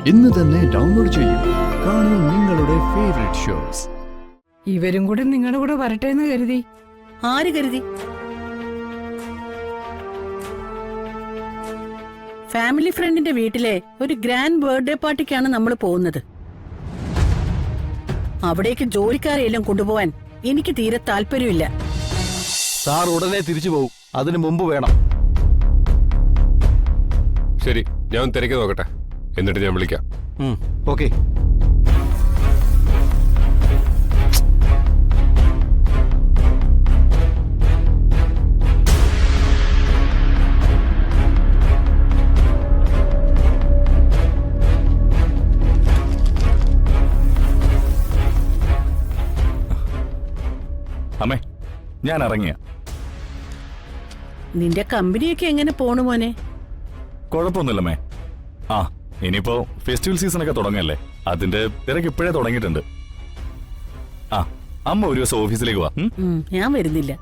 ഇന്ന് തന്നെ ഡൗൺലോഡ് ചെയ്യൂ. കാണൂ നിങ്ങളുടെ ഫേവറേറ്റ് ഷോസ്. ഇവരും കൂടെ നിങ്ങളുടെ കൂടെ വരട്ടെ എന്ന് കരുതി. ആര് കരുതി? ഫാമിലി ഫ്രണ്ടിന്റെ വീട്ടിലെ ഒരു ഗ്രാൻഡ് ബർത്ത്ഡേ പാർട്ടിക്കാണ് നമ്മൾ പോകുന്നത്. അവിടേക്ക് ജോലിക്കാരെയെല്ലാം കൊണ്ടുപോവാൻ എനിക്ക് തീരെ താല്പര്യമില്ല. സാർ ഉടനെ തിരിച്ചു പോകും, അതിനു മുമ്പ് വേണം. ശരി, ഞാൻ തിരക്കി നോക്കട്ടെ, എന്നിട്ട് ഞാൻ വിളിക്കാം. ഓക്കെ. അമ്മേ, ഞാൻ ഇറങ്ങിയ. നിന്റെ കമ്പനിയൊക്കെ എങ്ങനെ പോണു മോനെ? കുഴപ്പമൊന്നുമില്ലമ്മേ. ആ, ഇനിയിപ്പോ ഫെസ്റ്റിവൽ സീസൺ ഒക്കെ തുടങ്ങല്ലേ, അതിന്റെ തിരക്ക് ഇപ്പോഴേ തുടങ്ങിയിട്ടുണ്ട്. ആ, അമ്മ ഒരു ദിവസം ഓഫീസിലേക്ക് വാ. ഞാൻ വരുന്നില്ല.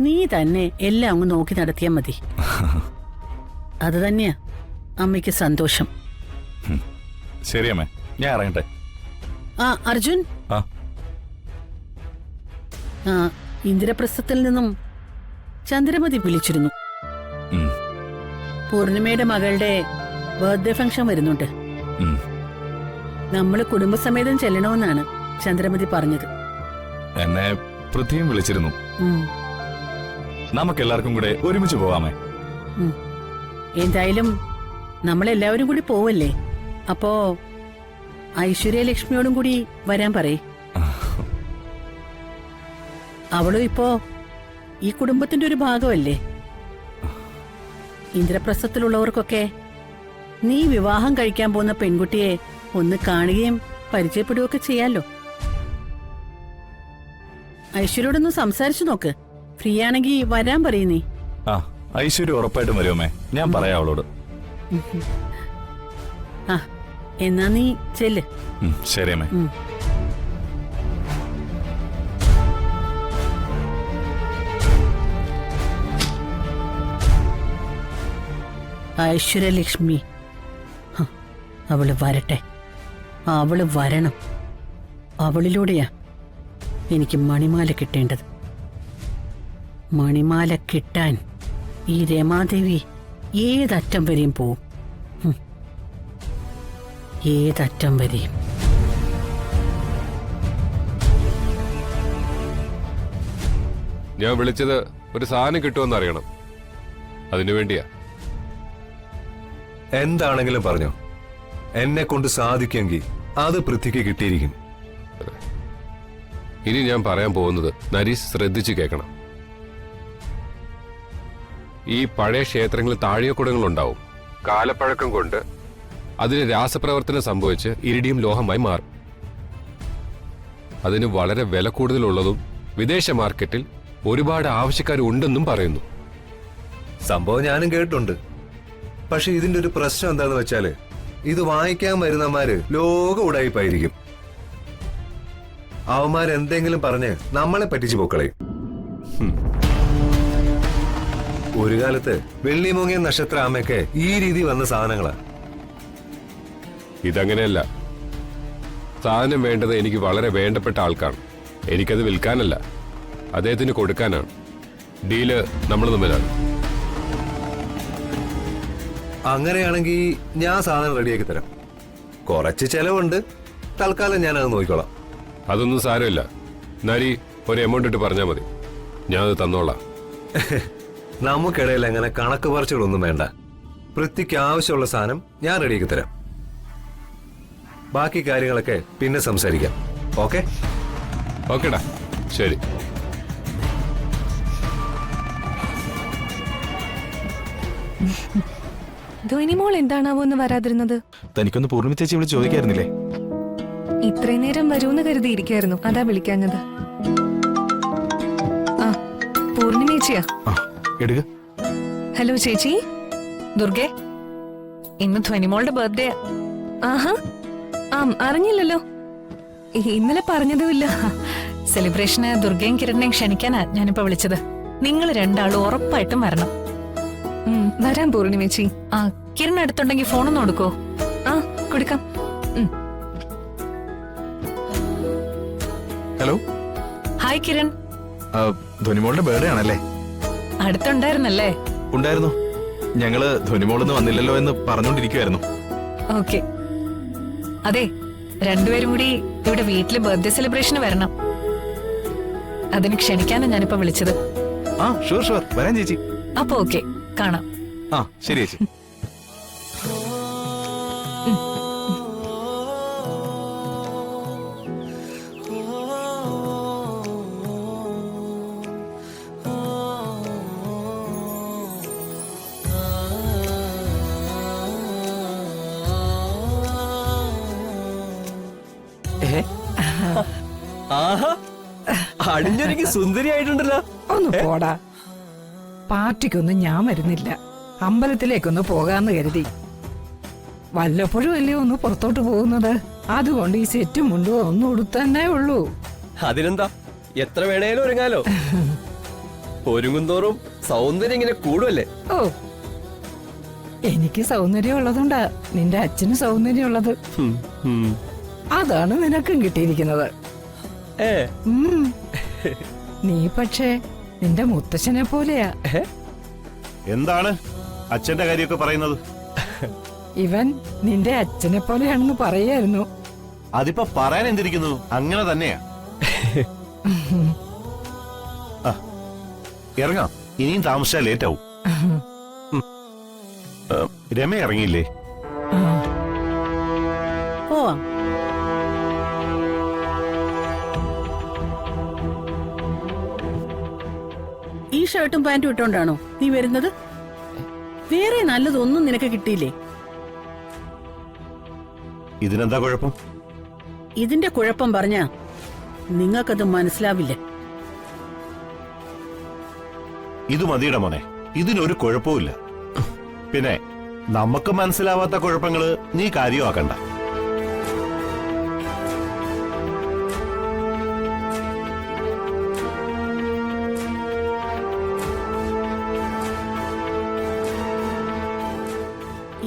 നീ തന്നെ എല്ലാം അങ്ങ് നോക്കി നടത്തിയാ മതി. അത് തന്നെയാ അമ്മയ്ക്ക് സന്തോഷം. ശരി അമ്മേ, ഞാൻ ഇറങ്ങട്ടെ. ആ അർജുൻ, ആ ആ ഇന്ദ്രപ്രസ്ഥത്തിൽ നിന്നും ചന്ദ്രമതി വിളിച്ചിരുന്നു. പൂർണിമയുടെ മകളുടെ ബർത്ത്ഡേ ഫംഗ്ഷൻ വരുന്നുണ്ട്. നമ്മള് കുടുംബസമേതം ചെല്ലണമെന്നാണ് ചന്ദ്രമതി പറഞ്ഞത്. എന്നെ പൃഥ്വിയും വിളിച്ചിരുന്നു. നമുക്കെല്ലാവർക്കും കൂടെ ഒരുമിച്ച് പോവാമേ. എന്തായാലും നമ്മളെല്ലാവരും കൂടി പോവല്ലേ, അപ്പോ ഐശ്വര്യലക്ഷ്മിയോടും കൂടി വരാൻ പറയേ. അവളും ഇപ്പോ ഈ കുടുംബത്തിന്റെ ഒരു ഭാഗമല്ലേ. ഇന്ദ്രപ്രസ്ഥത്തിലുള്ളവർക്കൊക്കെ നീ വിവാഹം കഴിക്കാൻ പോകുന്ന പെൺകുട്ടിയെ ഒന്ന് കാണുകയും പരിചയപ്പെടുകയൊക്കെ ചെയ്യാലോ. ഐശ്വര്യോടൊന്ന് സംസാരിച്ചു നോക്ക്. ഫ്രീ ആണെങ്കി വരാൻ പറയൂ നീ. ആ, ഐശ്വര്യ ഉറപ്പായിട്ടും വരുമേ, ഞാൻ പറയാം അവളോട്. ആ, എന്നാ നീ ചെല്ല്. ശരി അമ്മേ. ഐശ്വര്യലക്ഷ്മി, അവള് വരട്ടെ, അവള് വരണം. അവളിലൂടെയാ എനിക്ക് മണിമാല കിട്ടേണ്ടത്. മണിമാല കിട്ടാൻ ഈ രമാദേവി ഏതറ്റം വരെയും പോവും, ഏതറ്റം വരെയും. ഞാൻ വിളിച്ചത് ഒരു സാധനം കിട്ടുമെന്ന് അറിയണം, അതിനു വേണ്ടിയാ. എന്താണെങ്കിലും പറഞ്ഞോ, എന്നെ കൊണ്ട് സാധിക്കുമെങ്കിൽ അത് പൃഥ്വിക്ക് കിട്ടിയിരിക്കും. ഇനി ഞാൻ പറയാൻ പോകുന്നത് നരീസ് ശ്രദ്ധിച്ചു കേൾക്കണം. ഈ പഴയ ക്ഷേത്രങ്ങളിൽ താഴികക്കുടങ്ങളുണ്ടാവും. കാലപ്പഴക്കം കൊണ്ട് അതിന് രാസപ്രവർത്തനം സംഭവിച്ച് ഇരിഡിയം ലോഹമായി മാറും. അതിന് വളരെ വില കൂടുതലുള്ളതും വിദേശ മാർക്കറ്റിൽ ഒരുപാട് ആവശ്യക്കാരുണ്ടെന്നും പറയുന്നു. സംഭവം ഞാനും കേട്ടിട്ടുണ്ട്. പക്ഷെ ഇതിന്റെ ഒരു പ്രശ്നം എന്താന്ന് വെച്ചാല്, ഇത് വാങ്ങിക്കാൻ വരുന്നമാര് ലോക ഉടായിപ്പായിരിക്കും. അവന്മാരെന്തെങ്കിലും പറഞ്ഞ് നമ്മളെ പറ്റിച്ചു പോക്കളയും. ഒരു കാലത്ത് വെള്ളിമൂങ്ങിയ നക്ഷത്ര ആമയൊക്കെ ഈ രീതി വന്ന സാധനങ്ങളാ. ഇതങ്ങനെയല്ല. സാധനം വേണ്ടത് എനിക്ക് വളരെ വേണ്ടപ്പെട്ട ആൾക്കാണ്. എനിക്കത് വിൽക്കാനല്ല, അദ്ദേഹത്തിന് കൊടുക്കാനാണ്. ഡീല് നമ്മൾ തമ്മിലാണ്. അങ്ങനെയാണെങ്കിൽ ഞാൻ സാധനം റെഡിയാക്കി തരാം. കുറച്ച് ചെലവുണ്ട്, തൽക്കാലം ഞാനത് നോക്കിക്കോളാം. അതൊന്നും സാരമില്ല. നരി ഒരു എമൗണ്ട് ഇട്ട് പറഞ്ഞാൽ മതി, ഞാനത് തന്നോളാം. നമുക്കിടയിൽ അങ്ങനെ കണക്ക് പറച്ചുകളൊന്നും വേണ്ട. പൃഥ്വിക്ക് ആവശ്യമുള്ള സാധനം ഞാൻ റെഡിയാക്കി തരാം. ബാക്കി കാര്യങ്ങളൊക്കെ പിന്നെ സംസാരിക്കാം. ഓക്കെ? ഓക്കെടാ, ശരി. ധ്വനിമോൾ എന്താണാവോ ഒന്ന് വരാതിരുന്നത്? തനിക്കൊന്ന് പൂർണ്ണിമ ചേച്ചി വിളിച്ച് ചോദിക്കായിരുന്നില്ലേ? ഇത്രയും നേരം വരൂന്ന് കരുതിയിരിക്കായിരുന്നു, അതാ വിളിക്കാഞ്ഞത്. ആ, പൂർണ്ണിമ ചേച്ചിയാ. ഹലോ ചേച്ചി. ദുർഗെ, ഇന്ന് ധ്വനിമോളുടെ ബർത്ത്ഡേ. ആഹാ, അറിഞ്ഞില്ലല്ലോ. ഇന്നലെ പറഞ്ഞതുമില്ല. സെലിബ്രേഷന് ദുർഗയും കിരണിനെയും ക്ഷണിക്കാനാ ഞാനിപ്പോ വിളിച്ചത്. നിങ്ങൾ രണ്ടാളും ഉറപ്പായിട്ടും വരണം. വരാൻ പൂർണിമേച്ചി. കിരൺ അടുത്തുണ്ടെങ്കിൽ ഫോണൊന്നും കൊടുക്കോ? കൊടുക്കാം. ഹലോ, ഹായ് കിരൺ, ധോനിമോളുടെ ബർത്ത്ഡേ ആണല്ലേ? അടുത്തുണ്ടായിരുന്നല്ലേ? ഉണ്ടായിരുന്നു. ഞങ്ങള് ധോനിമോളൊന്ന് വന്നില്ലല്ലോ എന്ന് പറഞ്ഞോണ്ടിരിക്കുവായിരുന്നു. ഓക്കെ. അതെ, രണ്ടുപേരും കൂടി ഇവിടെ വീട്ടില് ബർത്ത്ഡേ സെലിബ്രേഷന് വരണം. അതിന് ക്ഷണിക്കാനാണ് ഞാനിപ്പോ വിളിച്ചത്. ആ ഷുവർ ഷുവർ, വരാൻ ചേച്ചി. അപ്പൊ ഓക്കെ, കാണാം. ആ ശരി ചേച്ചി. അടിഞ്ഞൊരുക്കി സുന്ദരിയായിട്ടുണ്ടല്ലോ. ഒന്ന് പോടാ. പാർട്ടിക്കൊന്നും ഞാൻ വരുന്നില്ല. അമ്പലത്തിലേക്കൊന്ന് പോകാന്ന് കരുതി. വല്ലപ്പോഴും അല്ലേ ഒന്ന് പുറത്തോട്ട് പോകുന്നത്. അതുകൊണ്ട് ഈ സെറ്റും മുണ്ടും ഒന്നും ഉടുത്തന്നെ ഉള്ളൂ. അതിനെന്താ, എത്ര വേണേലും ഒരുങ്ങാലോ. ഒരുങ്ങുന്തോറും സൗന്ദര്യം ഇങ്ങനെ കൂടുമല്ലേ. ഓ, എനിക്ക് സൗന്ദര്യം ഉള്ളതുകൊണ്ടാ നിന്റെ അച്ഛന് സൗന്ദര്യം ഉള്ളത്. അതാണ് നിനക്കും കിട്ടിയിരിക്കുന്നത്. ഉം. നീ പക്ഷേ നിന്റെ മുത്തച്ഛനെ പോലെയാ. എന്താണ് അച്ഛന്റെ കാര്യമൊക്കെ പറയുന്നത്? ഇവൻ നിന്റെ അച്ഛനെ പോലെയാണെന്ന് പറയായിരുന്നു. അതിപ്പോ പറയാൻ എന്തിരിക്കുന്നു, അങ്ങനെ തന്നെയാ. ആ, ഇറങ്ങാം, ഇനിയും താമസിച്ചാൽ ലേറ്റ് ആവും. രമ ഇറങ്ങിയില്ലേ? പോവാം. ഈ ഷർട്ടും പാന്റും ഇട്ടോണ്ടാണോ നീ വരുന്നത്? വേറെ നല്ലതൊന്നും നിനക്ക് കിട്ടിയില്ലേ? ഇതിനെന്താ കുഴപ്പം? ഇതിന്റെ കുഴപ്പം പറഞ്ഞാ നിങ്ങൾക്കത് മനസ്സിലാവില്ല. ഇത് മതിയുടെ മോനെ, ഇതിനൊരു കുഴപ്പമില്ല. പിന്നെ നമുക്ക് മനസ്സിലാവാത്ത കുഴപ്പങ്ങള് നീ കാര്യമാക്കണ്ട.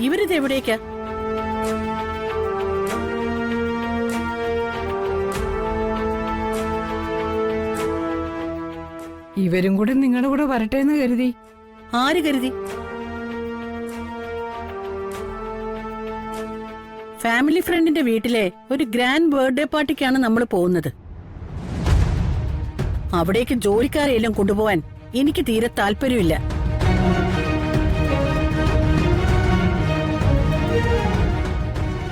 ഇവരിത് എവിടേക്കാ? ഇവരും കൂടെ നിങ്ങളുടെ കൂടെ വരട്ടെ എന്ന് കരുതി. ആര് കരുതി? ഫാമിലി ഫ്രണ്ടിന്റെ വീട്ടിലെ ഒരു ഗ്രാൻഡ് ബർത്ത്ഡേ പാർട്ടിക്കാണ് നമ്മൾ പോകുന്നത്. അവിടേക്ക് ജോലിക്കാരെയെല്ലാം കൊണ്ടുപോവാൻ എനിക്ക് തീരെ താല്പര്യമില്ല.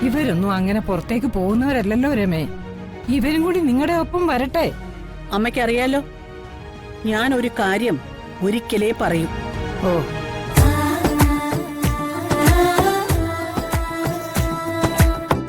ഇവരൊന്നും അങ്ങനെ പുറത്തേക്ക് പോകുന്നവരല്ലല്ലോ രമേ. ഇവരും കൂടി നിങ്ങളുടെ ഒപ്പം വരട്ടെ. അമ്മയ്ക്കറിയാലോ, ഞാൻ ഒരു കാര്യം ഒരിക്കലേ പറയും. ഓ,